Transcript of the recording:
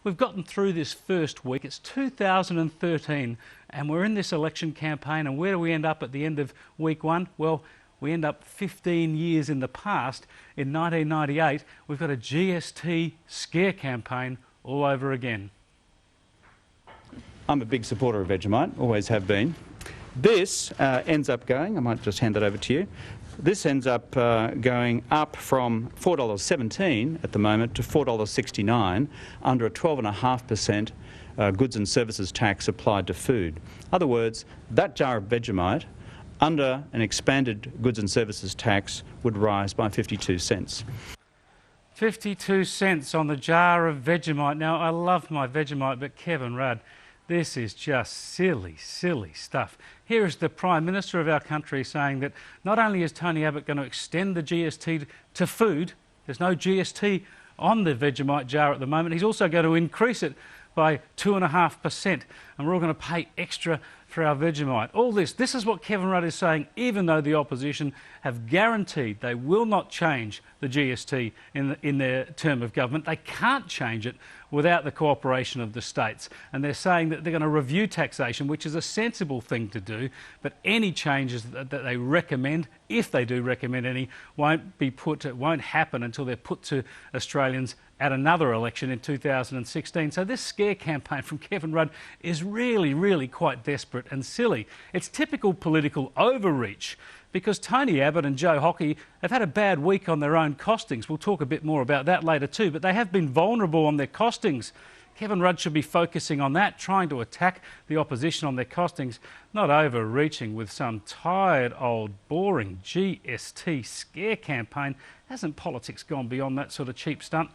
we've gotten through this first week. It's 2013 and we're in this election campaign, and where do we end up at the end of week one? Well, we end up 15 years in the past. In 1998, we've got a GST scare campaign all over again. I'm a big supporter of Vegemite, always have been. This ends up going, I might just hand that over to you, this ends up going up from $4.17 at the moment to $4.69 under a 12.5% goods and services tax applied to food. In other words, that jar of Vegemite under an expanded goods and services tax would rise by 52 cents. 52 cents on the jar of Vegemite. Now, I love my Vegemite, but Kevin Rudd, this is just silly, silly stuff. Here is the Prime Minister of our country saying that not only is Tony Abbott going to extend the GST to food, there's no GST on the Vegemite jar at the moment, he's also going to increase it by 2.5%, and we're all going to pay extra for our Vegemite. All this is what Kevin Rudd is saying, even though the opposition have guaranteed they will not change the GST in their term of government. They can't change it without the cooperation of the states. And they're saying that they're going to review taxation, which is a sensible thing to do, but any changes that they recommend, if they do recommend any, won't happen until they're put to Australians at another election in 2016. So this scare campaign from Kevin Rudd is really, really quite desperate and silly. It's typical political overreach, because Tony Abbott and Joe Hockey have had a bad week on their own costings. We'll talk a bit more about that later too, but they have been vulnerable on their costings. Kevin Rudd should be focusing on that, trying to attack the opposition on their costings, not overreaching with some tired, old, boring GST scare campaign. Hasn't politics gone beyond that sort of cheap stunt?